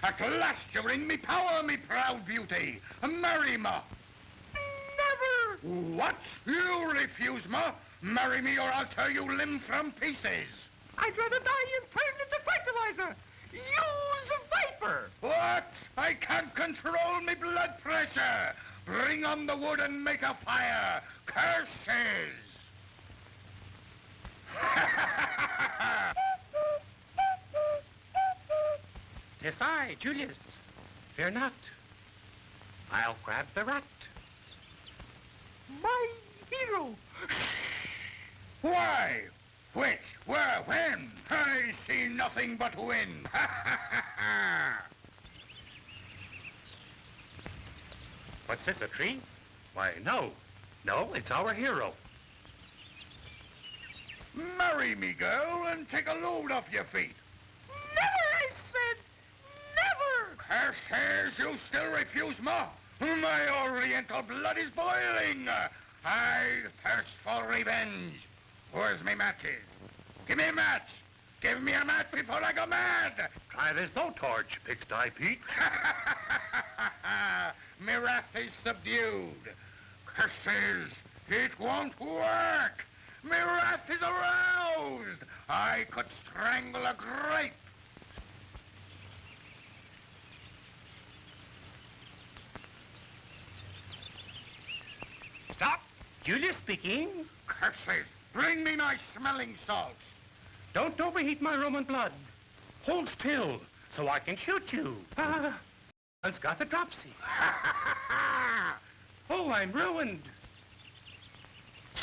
At last you're in me power, me proud beauty. Marry me. Never! What? You refuse me? Marry me or I'll tear you limb from pieces. I'd rather die and turn into fertilizer. Use a viper. What? I can't control me blood pressure. Bring on the wood and make a fire. Curses! 'Tis I, Julius. Fear not. I'll grab the rat. My hero. Why? Which? Where? When? I see nothing but wind. What's this, a tree? Why, no. No, it's our hero. Marry me, girl, and take a load off your feet. Never, I said. Never. Curses, you still refuse me? My oriental blood is boiling. I thirst for revenge. Where's me matches? Give me a match. Give me a match before I go mad. Try this blowtorch, Pigsty Pete. Me wrath is subdued. Curses, it won't work. Me wrath is aroused. I could strangle a grape. Stop. Julius speaking. Curses, bring me nice smelling salts. Don't overheat my Roman blood. Hold still, so I can shoot you. I've got the dropsy. Oh, I'm ruined.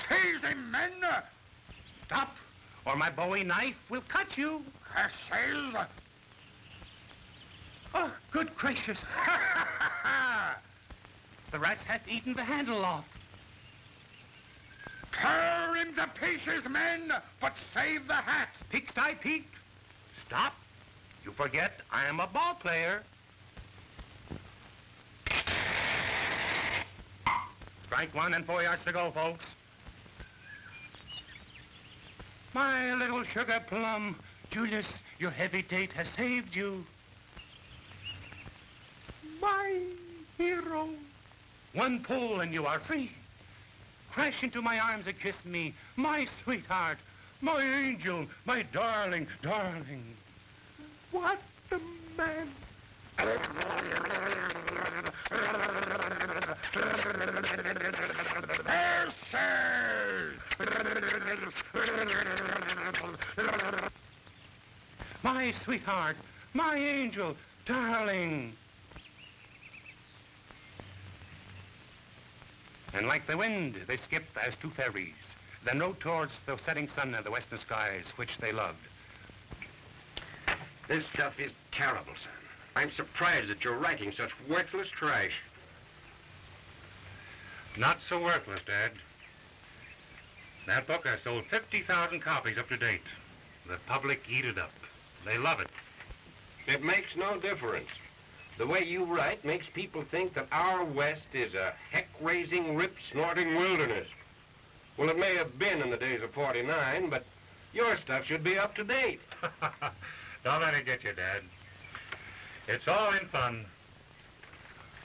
Seize him, men. Stop, or my Bowie knife will cut you. Curses. Oh, good gracious. The rats hath eaten the handle off. Tear him to pieces, men, but save the hat. Pigsty Pete, stop. You forget I am a ball player. Strike one and 4 yards to go, folks. My little sugar plum, Julius, your heavy date has saved you. My hero. One pull and you are free. Crash into my arms and kiss me, my sweetheart, my angel, my darling, darling. What the man? My sweetheart, my angel, darling. And like the wind, they skipped as two fairies, then rode towards the setting sun and the western skies, which they loved. This stuff is terrible, son. I'm surprised that you're writing such worthless trash. Not so worthless, Dad. That book has sold 50,000 copies up to date. The public eat it up. They love it. It makes no difference. The way you write makes people think that our West is a heck-raising, rip-snorting wilderness. Well, it may have been in the days of '49, but your stuff should be up to date. Don't let it get you, Dad. It's all in fun.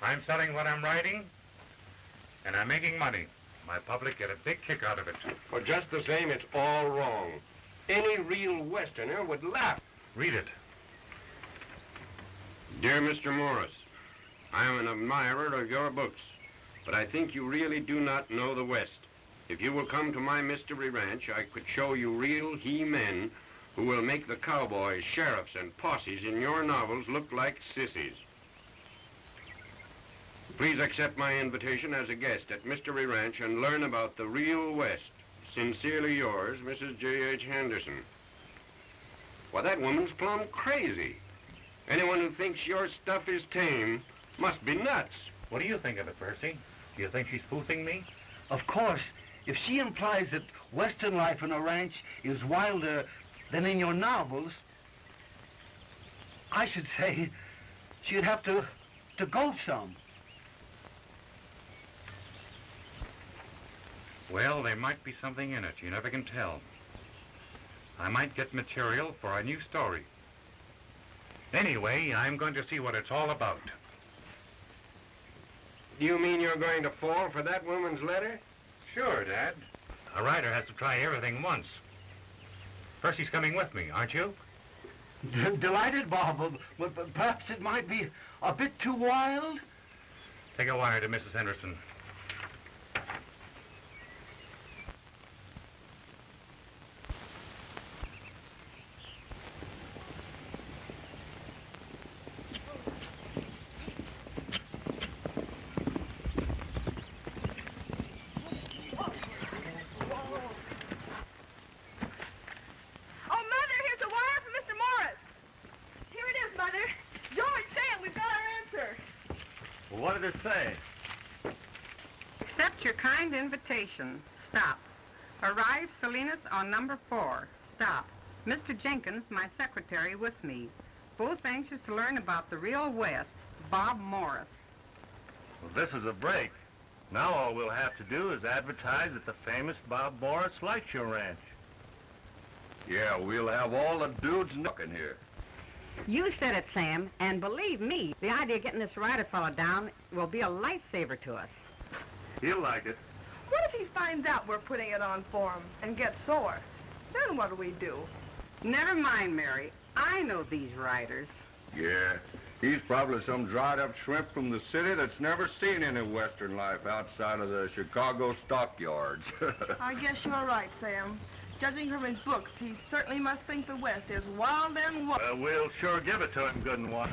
I'm selling what I'm writing, and I'm making money. My public get a big kick out of it. Well, just the same, it's all wrong. Any real Westerner would laugh. Read it. Dear Mr. Morris, I am an admirer of your books, but I think you really do not know the West. If you will come to my mystery ranch, I could show you real he-men who will make the cowboys, sheriffs, and posses in your novels look like sissies. Please accept my invitation as a guest at Mystery Ranch and learn about the real West. Sincerely yours, Mrs. J.H. Henderson. Why, that woman's plumb crazy. Anyone who thinks your stuff is tame must be nuts. What do you think of it, Percy? Do you think she's spoofing me? Of course, if she implies that Western life on a ranch is wilder than in your novels, I should say she'd have to go some. Well, there might be something in it. You never can tell. I might get material for a new story. Anyway, I'm going to see what it's all about. You mean you're going to fall for that woman's letter? Sure, Dad. A rider has to try everything once. Percy's coming with me, aren't you? Delighted, Bob, but perhaps it might be a bit too wild. Take a wire to Mrs. Henderson. What did it say? Accept your kind invitation. Stop. Arrive Salinas on number 4. Stop. Mr. Jenkins, my secretary, with me. Both anxious to learn about the real West. Bob Morris. Well, this is a break. Now all we'll have to do is advertise at the famous Bob Morris Light Show Ranch. Yeah, we'll have all the dudes knocking here. You said it, Sam, and believe me, the idea of getting this rider fellow down will be a lifesaver to us. He'll like it. What if he finds out we're putting it on for him and gets sore? Then what do we do? Never mind, Mary. I know these riders. Yeah, he's probably some dried-up shrimp from the city that's never seen any Western life outside of the Chicago stockyards. I guess you're right, Sam. Judging from his books, he certainly must think the West is wild and wild. We'll sure give it to him, good and one.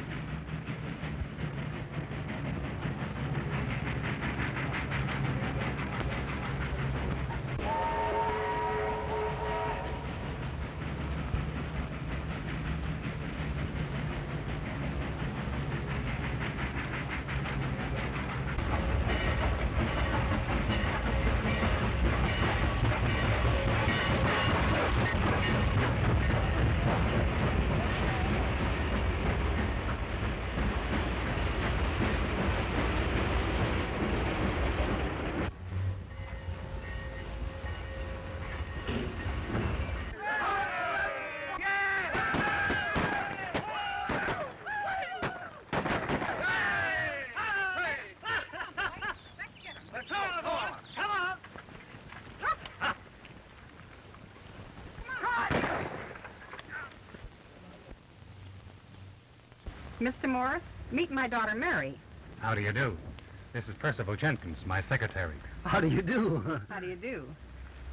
Mr. Morris, meet my daughter, Mary. How do you do? This is Percival Jenkins, my secretary. How do you do? How do you do?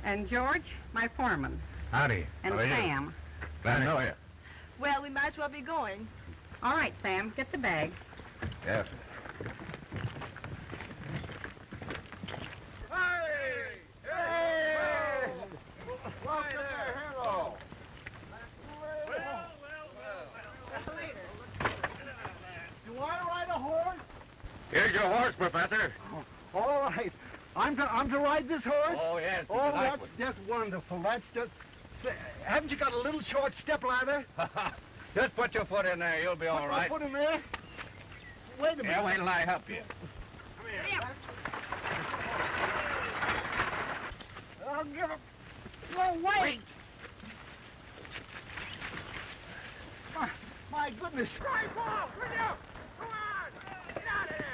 And George, my foreman. Howdy. And How are you? Sam. Glad to know you. Well, we might as well be going. All right, Sam, get the bag. Yes. Here's your horse, Professor. All right. I'm to ride this horse? Oh, yes. Oh, that's just wonderful. That's just... Haven't you got a little short step ladder? Just put your foot in there. You'll be all right. Put in there? Wait a minute. Yeah, wait till I help you. I'll give it... No, wait! My goodness. Right, Paul! Bring up! Come on! Get out of there!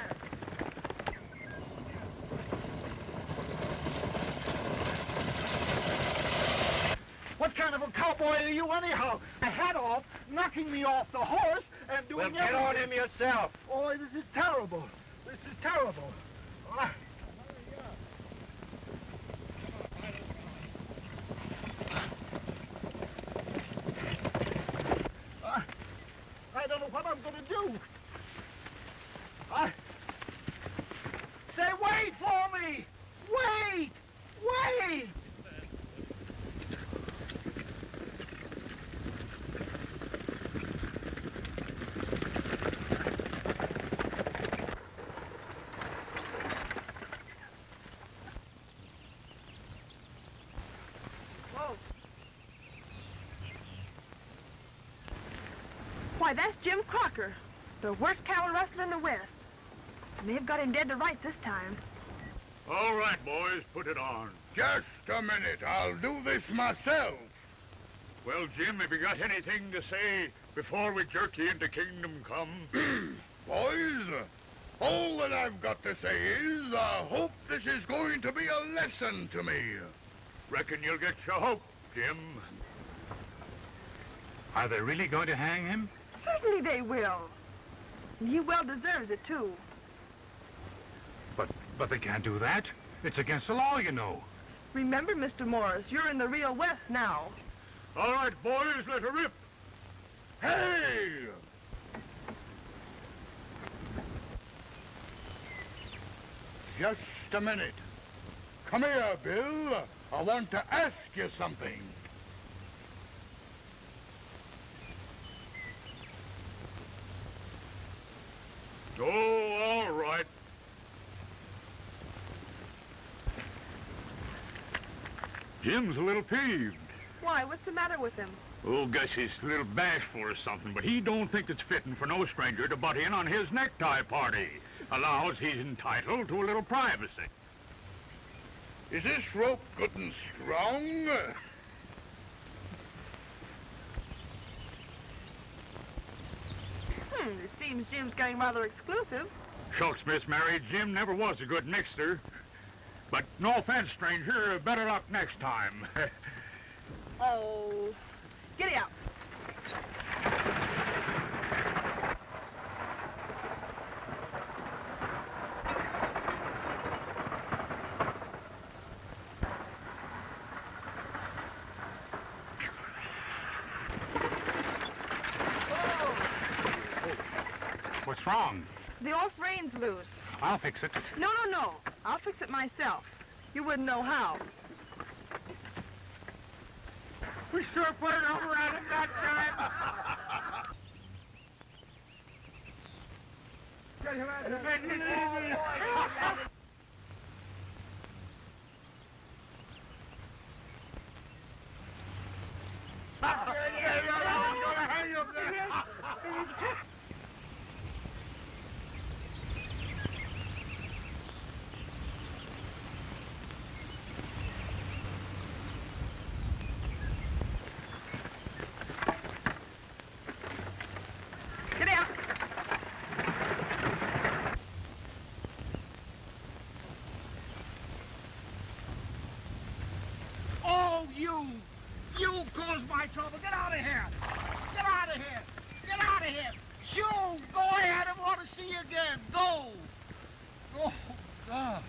What kind of a cowboy are you anyhow? My hat off, knocking me off the horse, and doing Well, get on him yourself. Oh, this is terrible. This is terrible. I don't know what I'm going to do. Say, wait for me! Wait! Wait! Why, that's Jim Crocker, the worst cattle rustler in the West. And they've got him dead to rights this time. All right, boys, put it on. Just a minute. I'll do this myself. Well, Jim, if you got anything to say, before we jerk you into kingdom come. Boys, all that I've got to say is I hope this is going to be a lesson to me. Reckon you'll get your hope, Jim. Are they really going to hang him? Certainly they will. And he well deserves it, too. But they can't do that. It's against the law, you know. Remember, Mr. Morris, you're in the real West now. All right, boys, let her rip. Hey! Just a minute. Come here, Bill. I want to ask you something. Oh, all right. Jim's a little peeved. Why, what's the matter with him? Oh, guess he's a little bashful or something, but he don't think it's fitting for no stranger to butt in on his necktie party. Allows he's entitled to a little privacy. Is this rope good and strong? It seems Jim's getting rather exclusive. Shucks, Miss Mary, Jim never was a good mixer. But no offense, stranger, better luck next time. Oh, giddy up. What's wrong? The off reign's loose. I'll fix it. No. I'll fix it myself. You wouldn't know how. We sure put it over on him that time. Giddy up. Oh, you caused my trouble. Get out of here. Get out of here. Get out of here. Shoo, go ahead. I want to see you again. Go. Oh, God.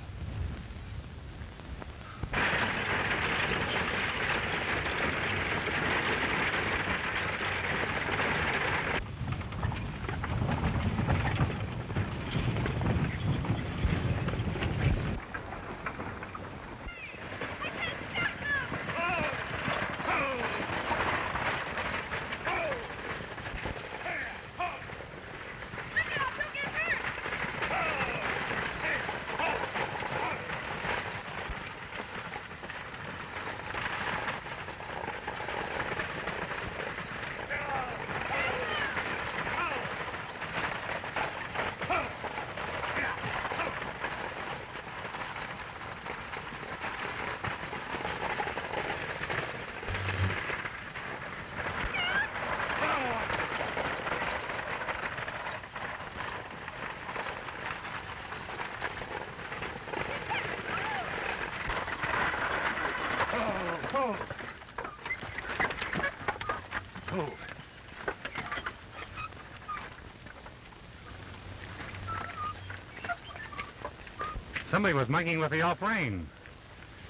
Somebody was monkeying with the off-rein.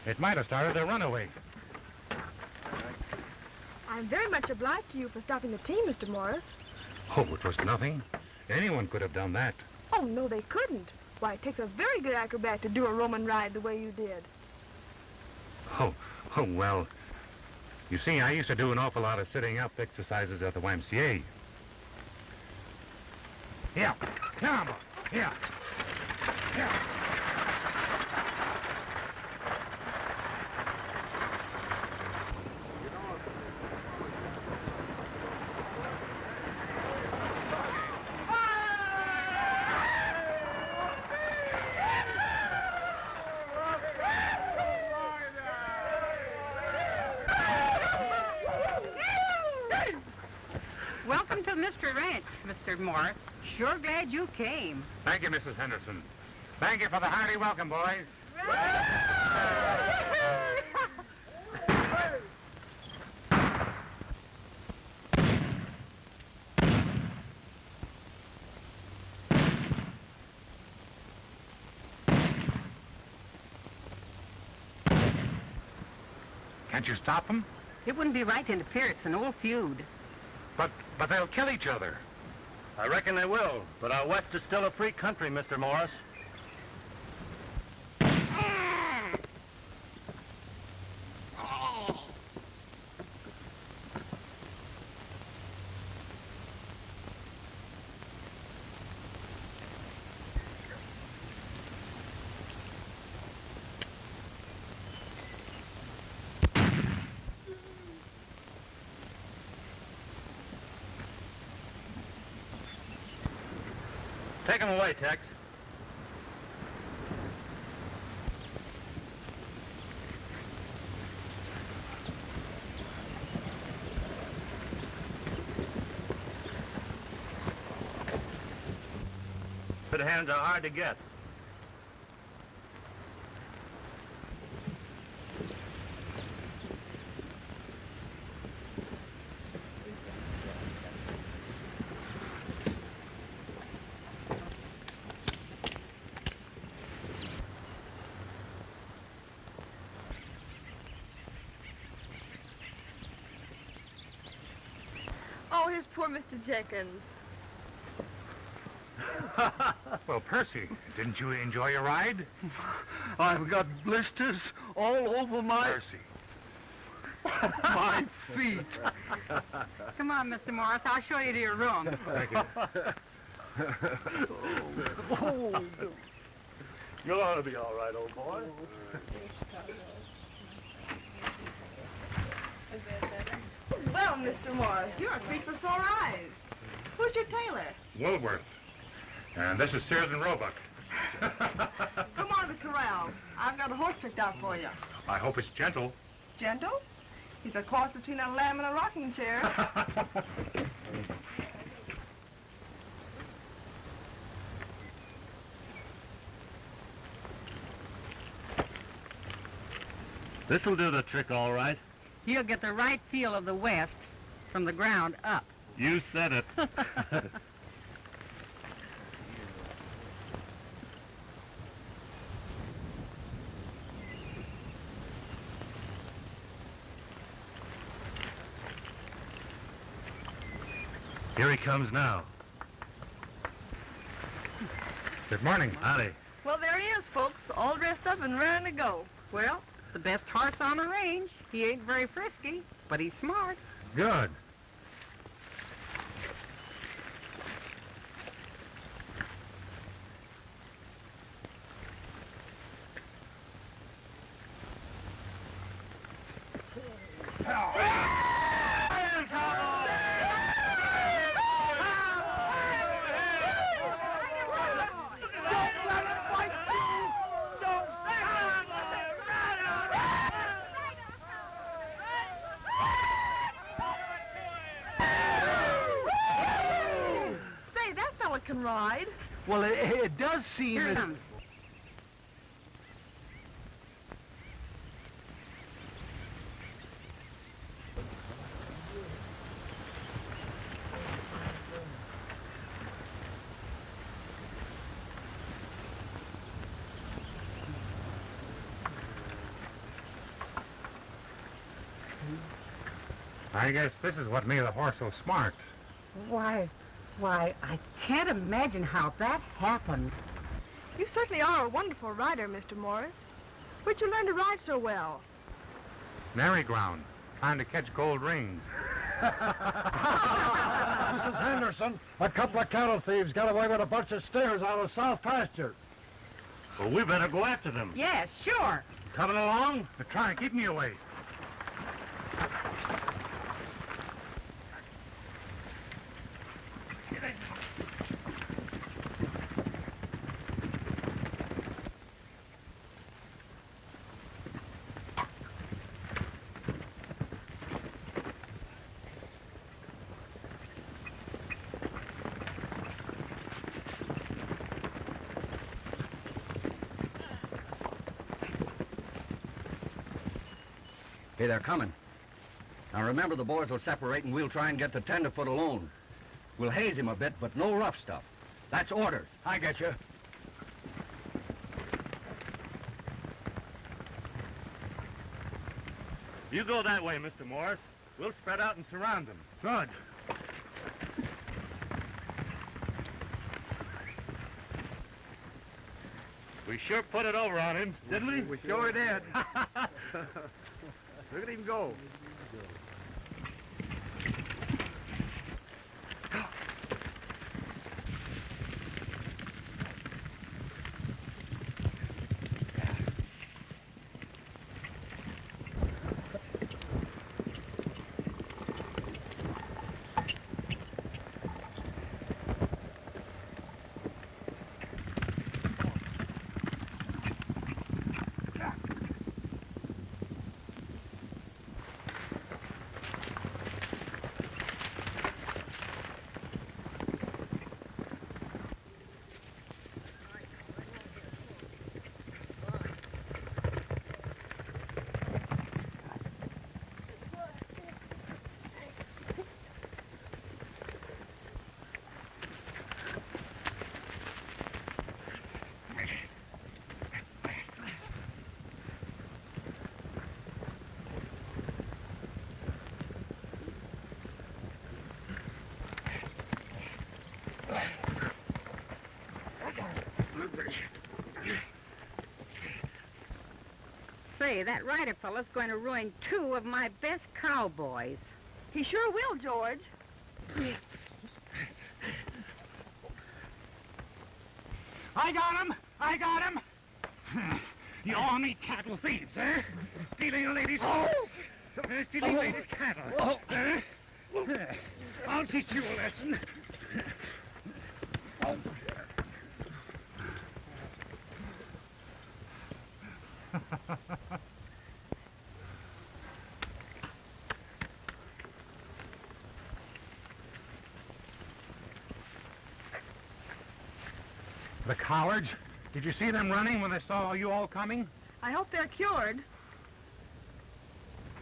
It might have started a runaway. I'm very much obliged to you for stopping the team, Mr. Morris. Oh, it was nothing. Anyone could have done that. Oh, no, they couldn't. Why, it takes a very good acrobat to do a Roman ride the way you did. Oh, well. You see, I used to do an awful lot of sitting up exercises at the YMCA. Yeah, come on. Yeah. Welcome to Mr. Morris. Sure glad you came. Thank you, Mrs. Henderson. Thank you for the hearty welcome, boys. Can't you stop them? It wouldn't be right to interfere. It's an old feud. But they'll kill each other. I reckon they will, but our West is still a free country, Mr. Morris. Take him away, Tex. Good hands are hard to get. Oh, here's poor Mr. Jenkins. Well, Percy, didn't you enjoy your ride? I've got blisters all over my... Percy. my feet. Come on, Mr. Morris. I'll show you to your room. Thank you. Oh, You'll ought to be all right, old boy. Well, Mr. Morris, you're a treat for sore eyes. Who's your tailor? Woolworth. And this is Sears and Roebuck. Come on to the corral. I've got a horse picked out for you. I hope it's gentle. Gentle? He's a cross between a lamb and a rocking chair. This'll do the trick all right. You'll get the right feel of the West from the ground up. You said it. Here he comes now. Good morning. Howdy. Well, there he is, folks, all dressed up and raring to go. Well, the best horse on the range. He ain't very frisky, but he's smart. Good. Say, that fella can ride. Well, it does seem... Here he as- comes. I guess this is what made the horse so smart. Why, I can't imagine how that happened. You certainly are a wonderful rider, Mr. Morris. Where'd you learn to ride so well? Merry ground. Trying to catch gold rings. Mrs. Henderson, a couple of cattle thieves got away with a bunch of steers out of South Pasture. Well, we better go after them. Yes, sure. Coming along? They're trying to keep me away. Hey, they're coming. Now remember, the boys will separate and we'll try and get the tenderfoot alone. We'll haze him a bit, but no rough stuff. That's orders. I get you. You go that way, Mr. Morris. We'll spread out and surround them. Good. We sure put it over on him, didn't we? We sure did. Look at him go. Say, that Ryder fellow's going to ruin 2 of my best cowboys. He sure will, George. I got him! I got him! You all meet cattle thieves, eh? Stealing a lady's horse. Stealing ladies' cattle. I'll teach you a lesson. The cowards! Did you see them running when they saw you all coming? I hope they're cured.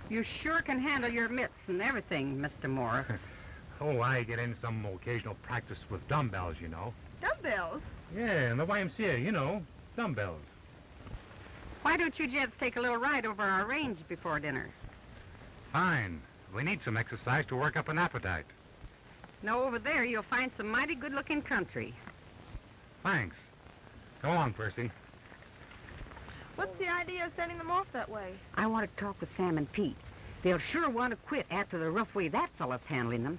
You sure can handle your mitts and everything, Mr. Morris. Oh, I get in some occasional practice with dumbbells, you know. Dumbbells? Yeah, in the YMCA, you know, dumbbells. Why don't you gents take a little ride over our range before dinner? Fine. We need some exercise to work up an appetite. No, over there you'll find some mighty good-looking country. Thanks. Go on, Percy. What's the idea of sending them off that way? I want to talk with Sam and Pete. They'll sure want to quit after the rough way that fellow's handling them.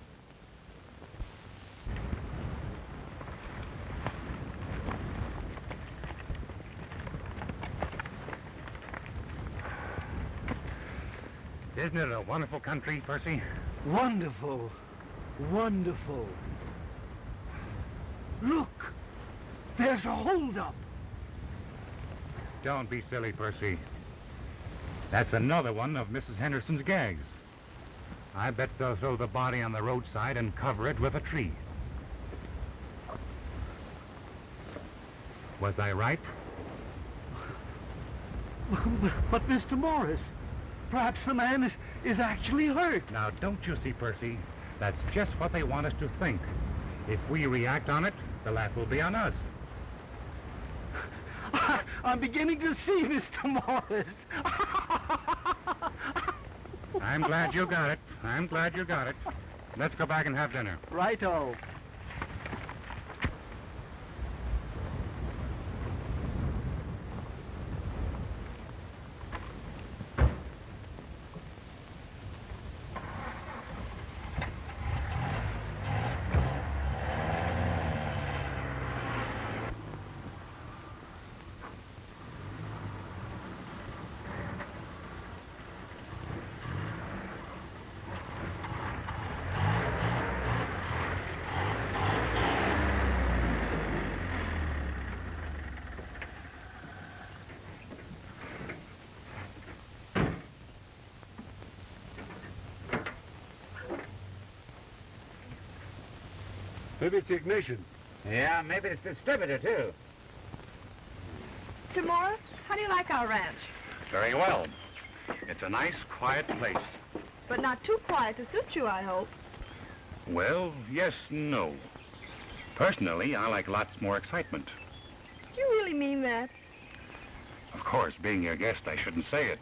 Isn't it a wonderful country, Percy? Wonderful. Wonderful. Look! There's a holdup. Don't be silly, Percy. That's another one of Mrs. Henderson's gags. I bet they'll throw the body on the roadside and cover it with a tree. Was I right? But Mr. Morris, perhaps the man is actually hurt. Now, don't you see, Percy? That's just what they want us to think. If we react on it, the laugh will be on us. I'm beginning to see, Mr. Morris. I'm glad you got it. I'm glad you got it. Let's go back and have dinner. Righto. Maybe it's the ignition. Yeah, maybe it's the distributor, too. Mr. Morris, how do you like our ranch? Very well. It's a nice, quiet place. But not too quiet to suit you, I hope. Well, yes, no. Personally, I like lots more excitement. Do you really mean that? Of course, being your guest, I shouldn't say it.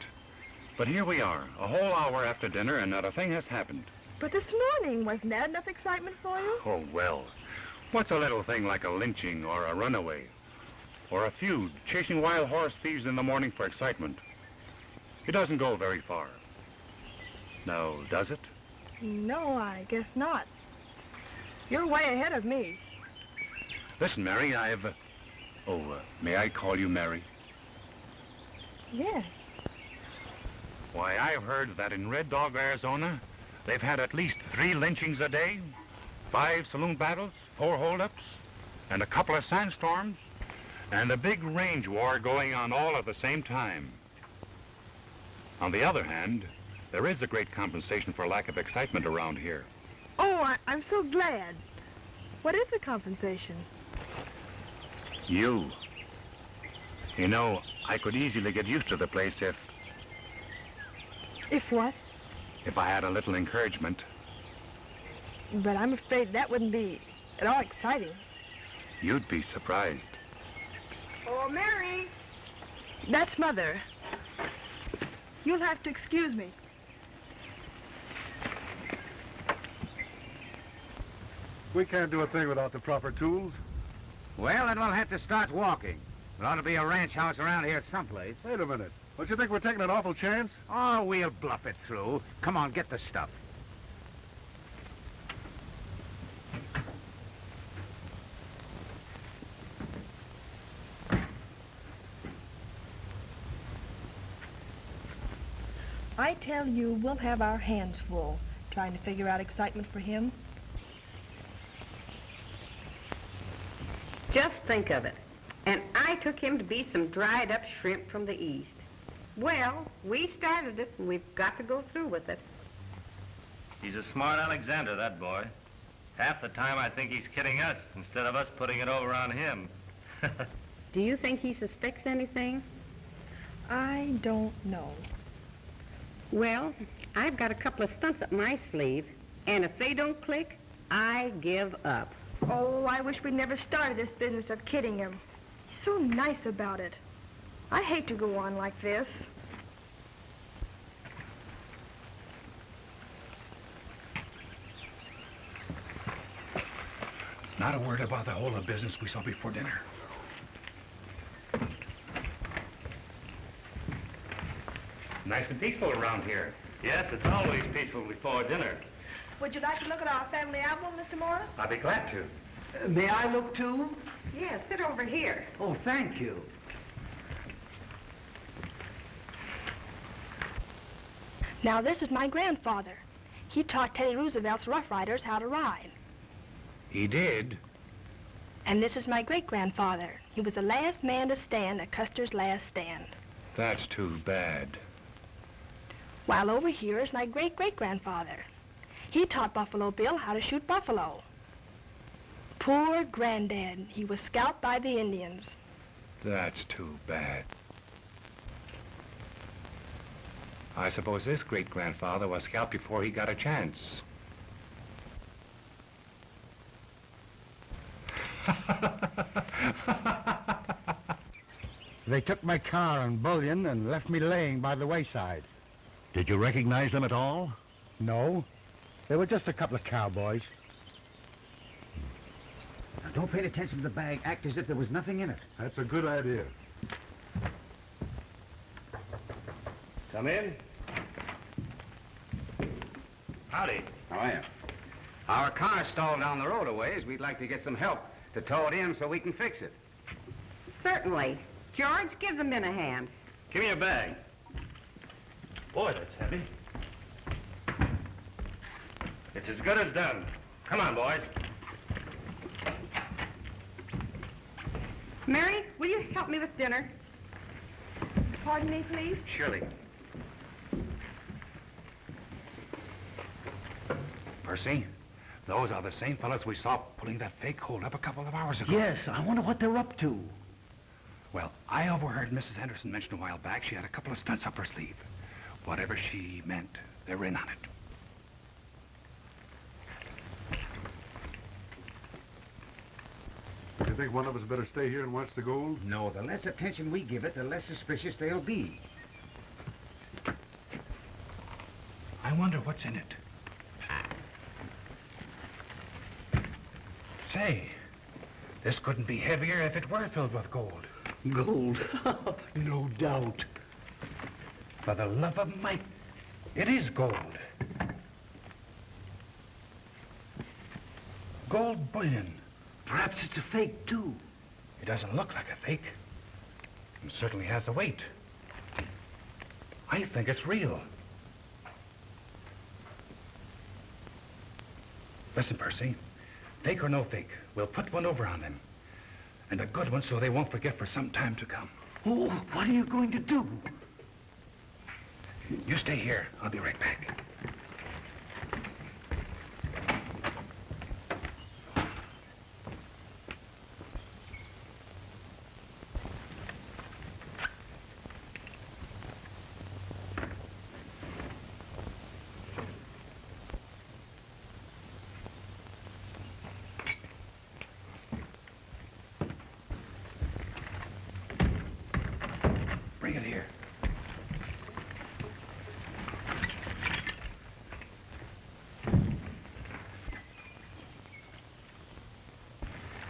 But here we are, a whole hour after dinner, and not a thing has happened. But this morning, wasn't that enough excitement for you? Oh, well. What's a little thing like a lynching or a runaway? Or a feud, chasing wild horse thieves in the morning for excitement? It doesn't go very far. Now, does it? No, I guess not. You're way ahead of me. Listen, Mary, may I call you Mary? Yes. Why, I've heard that in Red Dog, Arizona, they've had at least 3 lynchings a day, 5 saloon battles, 4 holdups, and a couple of sandstorms, and a big range war going on all at the same time. On the other hand, there is a great compensation for lack of excitement around here. Oh, I'm so glad. What is the compensation? You. You know, I could easily get used to the place if what? If I had a little encouragement. But I'm afraid that wouldn't be at all exciting. You'd be surprised. Oh, Mary! That's Mother. You'll have to excuse me. We can't do a thing without the proper tools. Well, then we'll have to start walking. There ought to be a ranch house around here someplace. Wait a minute. Don't you think we're taking an awful chance? Oh, we'll bluff it through. Come on, get the stuff. I tell you, we'll have our hands full trying to figure out excitement for him. Just think of it. And I took him to be some dried-up shrimp from the East. Well, we started it, and we've got to go through with it. He's a smart Alexander, that boy. Half the time I think he's kidding us instead of us putting it over on him. Do you think he suspects anything? I don't know. Well, I've got a couple of stunts up my sleeve, and if they don't click, I give up. Oh, I wish we'd never started this business of kidding him. He's so nice about it. I hate to go on like this. Not a word about the whole of business we saw before dinner. Nice and peaceful around here. Yes, it's always peaceful before dinner. Would you like to look at our family album, Mr. Morris? I'll be glad to. May I look too? Yes, sit over here. Oh, thank you. Now, this is my grandfather. He taught Teddy Roosevelt's Rough Riders how to ride. He did? And this is my great-grandfather. He was the last man to stand at Custer's last stand. That's too bad. While over here is my great-great-grandfather. He taught Buffalo Bill how to shoot buffalo. Poor Granddad. He was scalped by the Indians. That's too bad. I suppose this great-grandfather was scalped before he got a chance. They took my car and bullion and left me laying by the wayside. Did you recognize them at all? No. They were just a couple of cowboys. Now, don't pay attention to the bag. Act as if there was nothing in it. That's a good idea. Come in. Howdy. How are you? Our car stalled down the road a ways. We'd like to get some help to tow it in so we can fix it. Certainly. George, give the men a hand. Give me a bag. Boy, that's heavy. It's as good as done. Come on, boys. Mary, will you help me with dinner? Pardon me, please? Surely. Percy, those are the same fellas we saw pulling that fake hold up a couple of hours ago. Yes, I wonder what they're up to. Well, I overheard Mrs. Henderson mention a while back she had a couple of stunts up her sleeve. Whatever she meant, they're in on it. Do you think one of us better stay here and watch the gold? No, the less attention we give it, the less suspicious they'll be. I wonder what's in it. Say, this couldn't be heavier if it were filled with gold. Gold? No doubt. For the love of Mike, it is gold. Gold bullion. Perhaps it's a fake, too. It doesn't look like a fake. It certainly has a weight. I think it's real. Listen, Percy. Fake or no fake, we'll put one over on them. And a good one so they won't forget for some time to come. Oh, what are you going to do? You stay here. I'll be right back. Bring it here.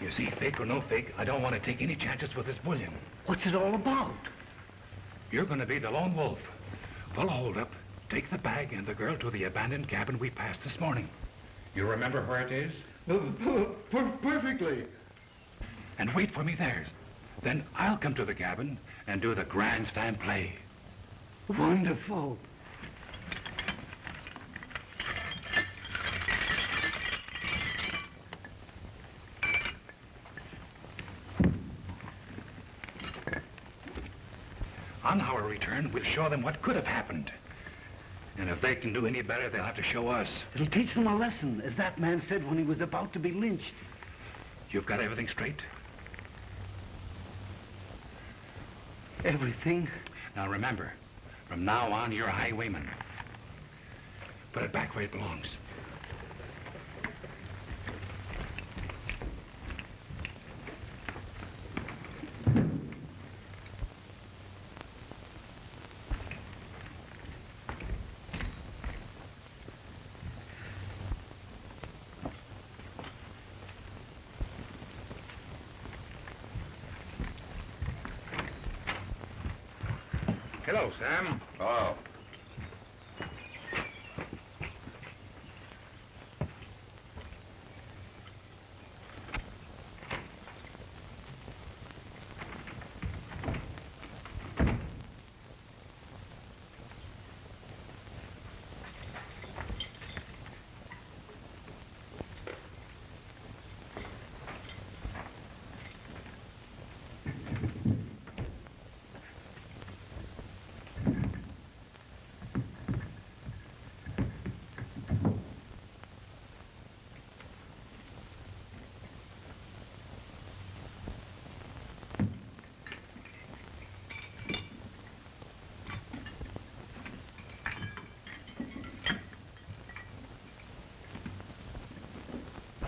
You see, fake or no fake, I don't want to take any chances with this bullion. What's it all about? You're going to be the lone wolf. We'll hold up, take the bag and the girl to the abandoned cabin we passed this morning. You remember where it is? Perfectly. And wait for me there. Then I'll come to the cabin and do the grandstand play. Wonderful. On our return, we'll show them what could have happened. And if they can do any better, they'll have to show us. It'll teach them a lesson, as that man said when he was about to be lynched. You've got everything straight? Everything. Now remember, from now on, you're a highwayman. Put it back where it belongs. Hello, Sam. Oh.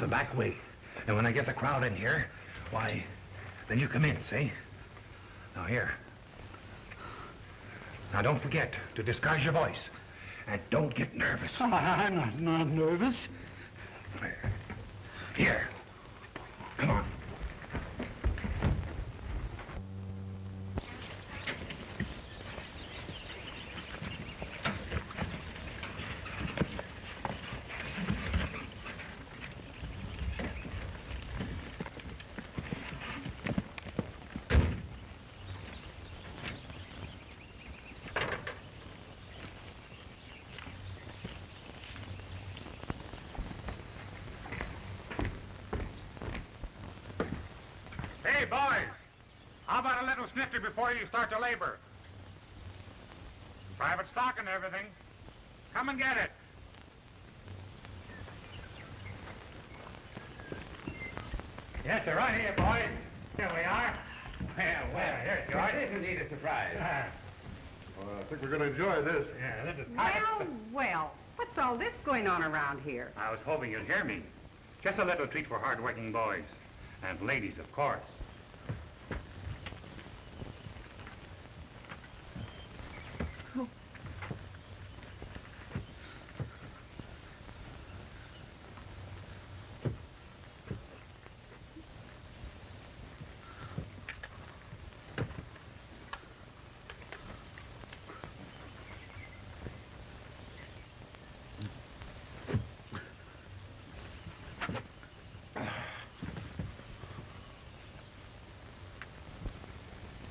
The back way. And when I get the crowd in here, why, then you come in, see? Now, here. Now, don't forget to disguise your voice. And don't get nervous. I'm not nervous. Here. Come on. Hey, boys! How about a little snifter before you start to labor? Private stock and everything. Come and get it. Yes, sir, right here, boys. Here we are. Well, here's George. This is indeed a surprise. I think we're going to enjoy this. Yeah, this is... Well, what's all this going on around here? I was hoping you'd hear me. Just a little treat for hard-working boys. And ladies, of course.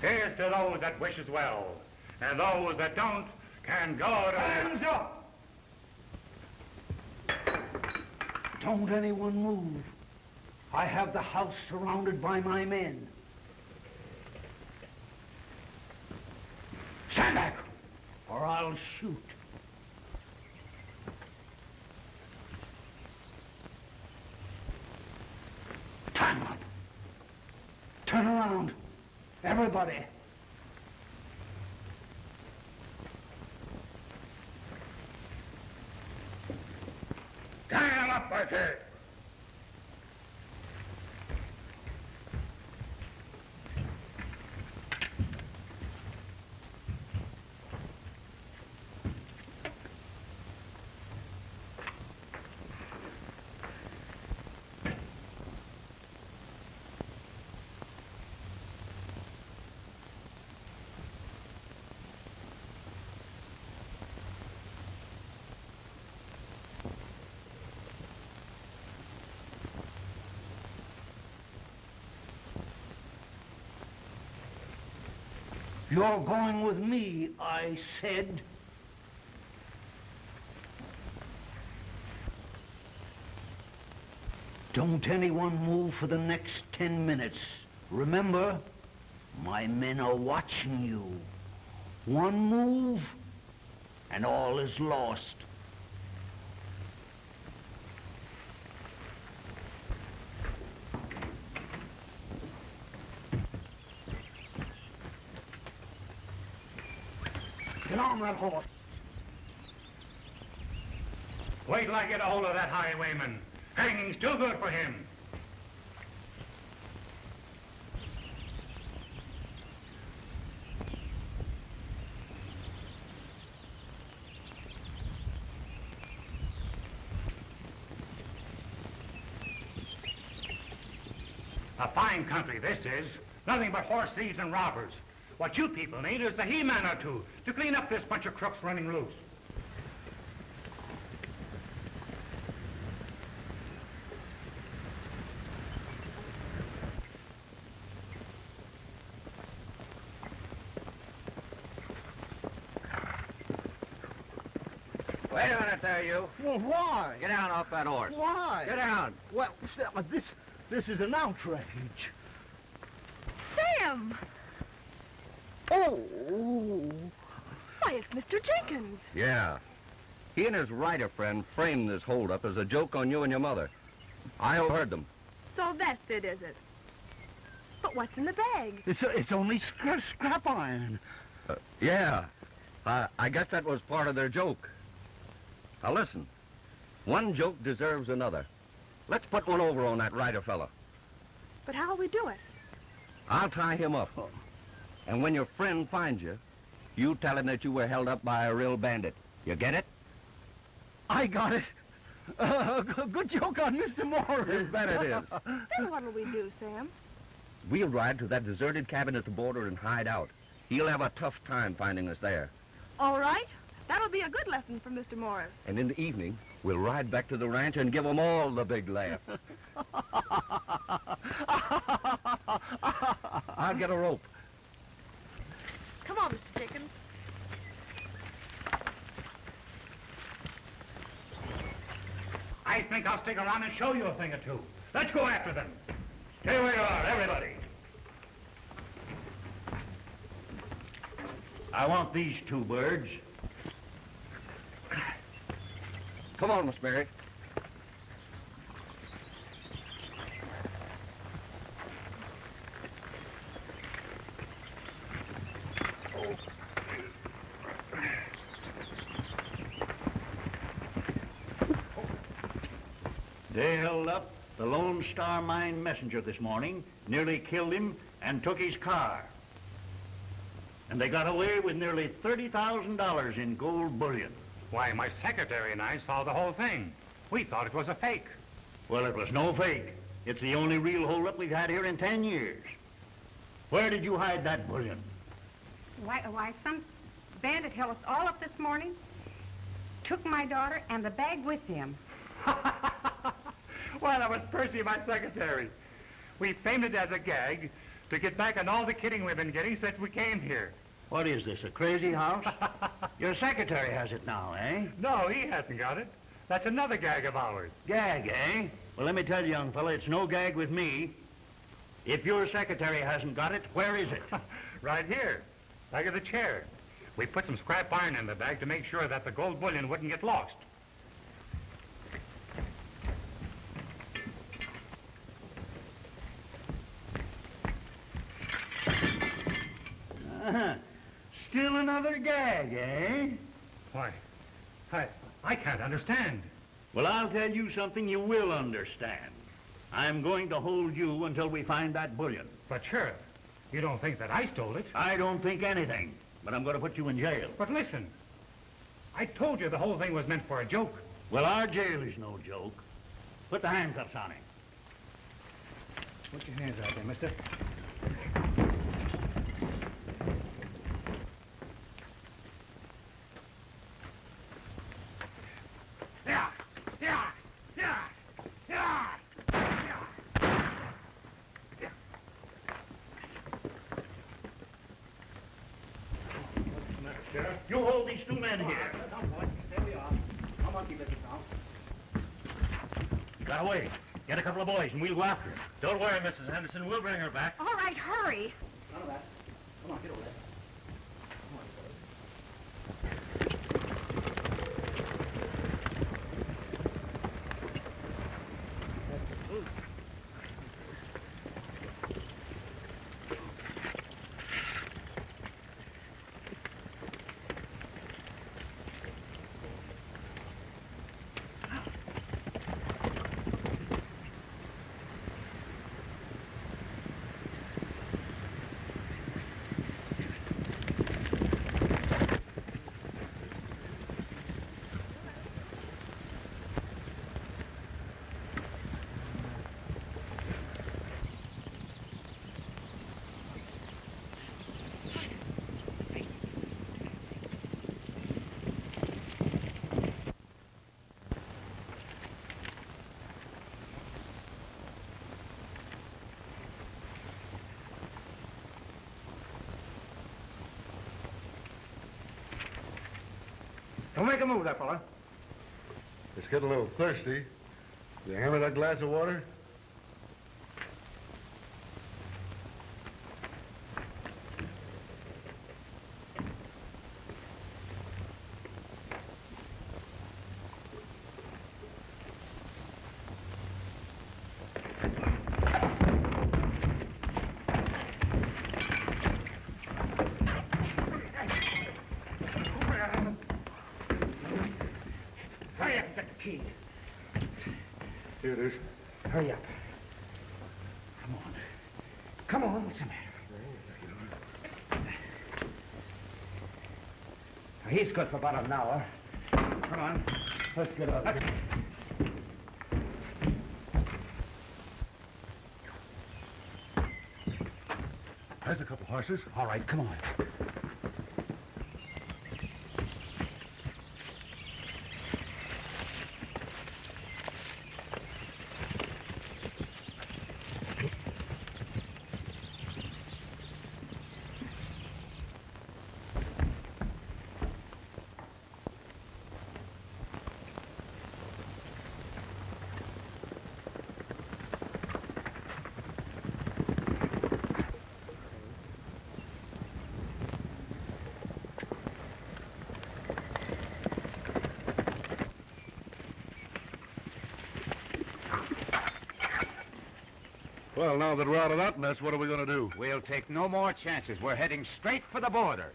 Here's to those that wish as well, and those that don't can go to... Hands up! Don't anyone move. I have the house surrounded by my men. Stand back, or I'll shoot. Time up. Turn around. Everybody. Tie him up, I say. You're going with me, I said. Don't anyone move for the next 10 minutes. Remember, my men are watching you. One move, and all is lost. Get on that horse. Wait till I get a hold of that highwayman. Hanging's too good for him. A fine country this is. Nothing but horse thieves and robbers. What you people need is a he-man or two to clean up this bunch of crooks running loose. Wait a minute there, you. Well, why? Get down off that horse. Why? Get down. Well, this is an outrage. Sam! Oh! Why, it's Mr. Jenkins. Yeah. He and his rider friend framed this holdup as a joke on you and your mother. I overheard them. So that's it, is it? But what's in the bag? It's only scrap iron. Yeah. I guess that was part of their joke. Now listen. One joke deserves another. Let's put one over on that rider fella. But how'll we do it? I'll tie him up. And when your friend finds you, you tell him that you were held up by a real bandit. You get it? I got it. Good joke on Mr. Morris. You bet it is. Then what'll we do, Sam? We'll ride to that deserted cabin at the border and hide out. He'll have a tough time finding us there. All right. That'll be a good lesson for Mr. Morris. And in the evening, we'll ride back to the ranch and give them all the big laugh. I'll get a rope. Come on, Mr. Jenkins. I think I'll stick around and show you a thing or two. Let's go after them. Stay where you are, everybody. I want these two birds. Come on, Miss Mary. They held up the Lone Star Mine messenger this morning, nearly killed him, and took his car. And they got away with nearly $30,000 in gold bullion. Why, my secretary and I saw the whole thing. We thought it was a fake. Well, it was no fake. It's the only real holdup we've had here in 10 years. Where did you hide that bullion? Why, some bandit held us all up this morning, took my daughter and the bag with him. Well, that was Percy, my secretary. We framed it as a gag to get back on all the kidding we've been getting since we came here. What is this, a crazy house? Your secretary has it now, eh? No, he hasn't got it. That's another gag of ours. Gag, eh? Well, let me tell you, young fella, it's no gag with me. If your secretary hasn't got it, where is it? Right here, back of the chair. We put some scrap iron in the bag to make sure that the gold bullion wouldn't get lost. Still another gag, eh? Why, I can't understand. Well, I'll tell you something you will understand. I'm going to hold you until we find that bullion. But, Sheriff, you don't think that I stole it? I don't think anything, but I'm going to put you in jail. But listen, I told you the whole thing was meant for a joke. Well, our jail is no joke. Put the handcuffs on him. Put your hands out there, mister. You hold these two men here. There we are. Come on, keep it down. You got away. Get a couple of boys and we'll go after him. Don't worry, Mrs. Henderson. We'll bring her back. All right, hurry. None of that. Come on, get over there. Don't make a move, that fella. It's getting a little thirsty. You hand me that glass of water? Hurry up and get the key. Here it is. Hurry up. Come on. Come on, what's the matter? Now, he's good for about an hour. Come on. Let's get out. There's a couple horses. All right, come on. Well, now that we're out of that mess, what are we going to do? We'll take no more chances. We're heading straight for the border.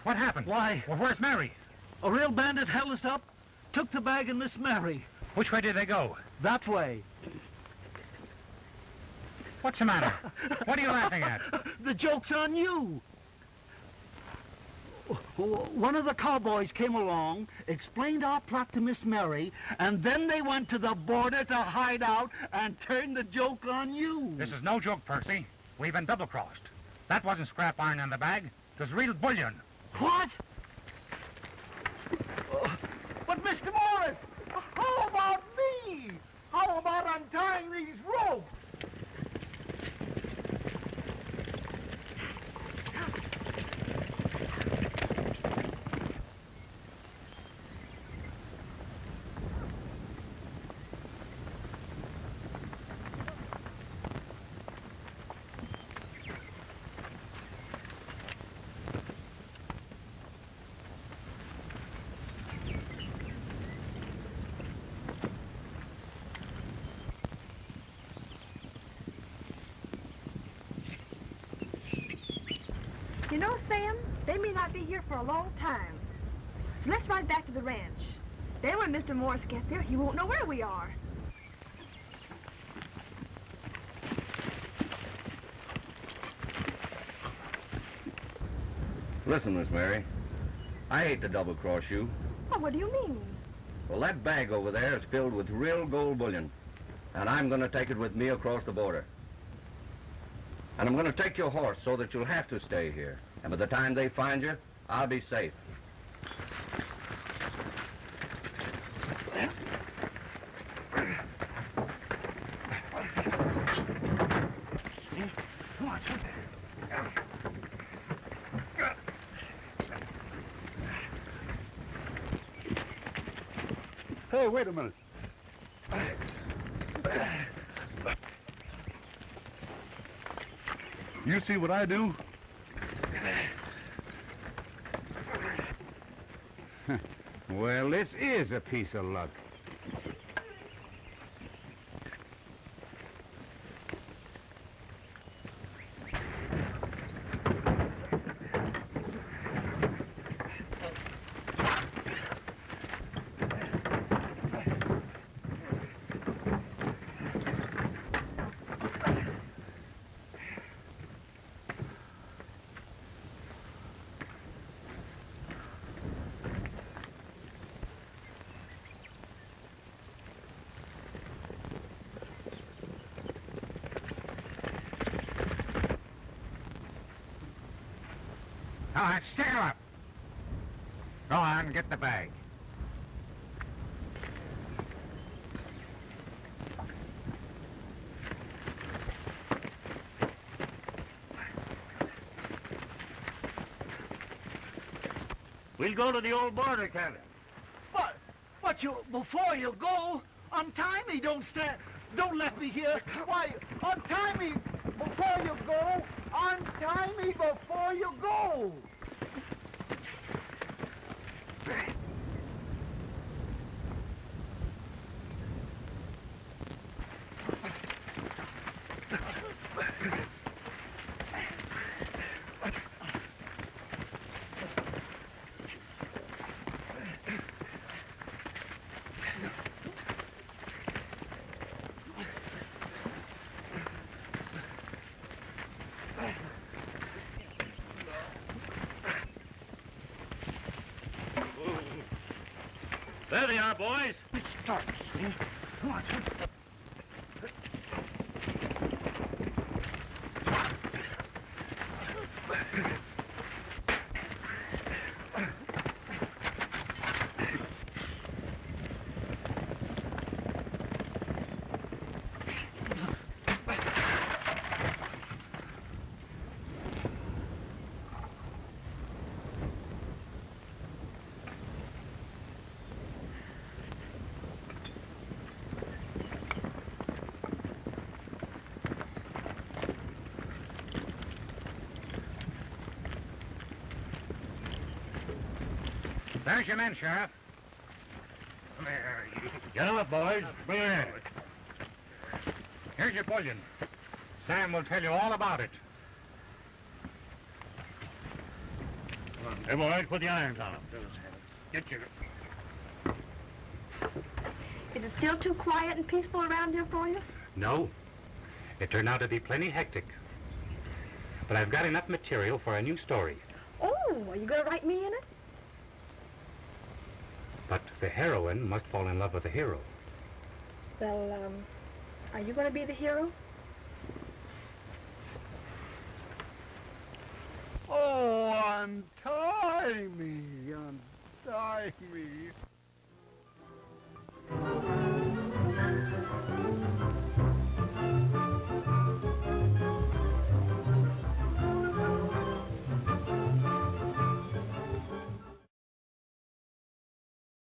What happened? Why? Well, where's Mary? A real bandit held us up, took the bag and Miss Mary. Which way did they go? That way. What's the matter? What are you laughing at? The joke's on you. One of the cowboys came along, explained our plot to Miss Mary, and then they went to the border to hide out and turned the joke on you. This is no joke, Percy. We've been double-crossed. That wasn't scrap iron in the bag. It was real bullion. What? But, Mr. Morris, how about me? How about untying these ropes? You know, Sam, they may not be here for a long time. So let's ride back to the ranch. Then when Mr. Morris gets there, he won't know where we are. Listen, Miss Mary, I hate to double-cross you. Oh, what do you mean? Well, that bag over there is filled with real gold bullion, and I'm going to take it with me across the border. And I'm going to take your horse so that you'll have to stay here. And by the time they find you, I'll be safe. Hey, wait a minute. You see what I do? Well, this is a piece of luck. All right, stick her up. Go on, get the bag. We'll go to the old border cabin. But before you go, untie me, don't let me here. Why, untie me before you go. Untie me before you go. There they are, boys. Start. Come on, son. There's your men, Sheriff. There, you. Get them up, boys. Bring it in. Here's your bullion. Sam will tell you all about it. Hey, boys, put the irons on them. Get your... Is it still too quiet and peaceful around here for you? No. It turned out to be plenty hectic. But I've got enough material for a new story. Oh, are you going to write me in it? But the heroine must fall in love with the hero. Well, are you going to be the hero? Oh, untie me, untie me.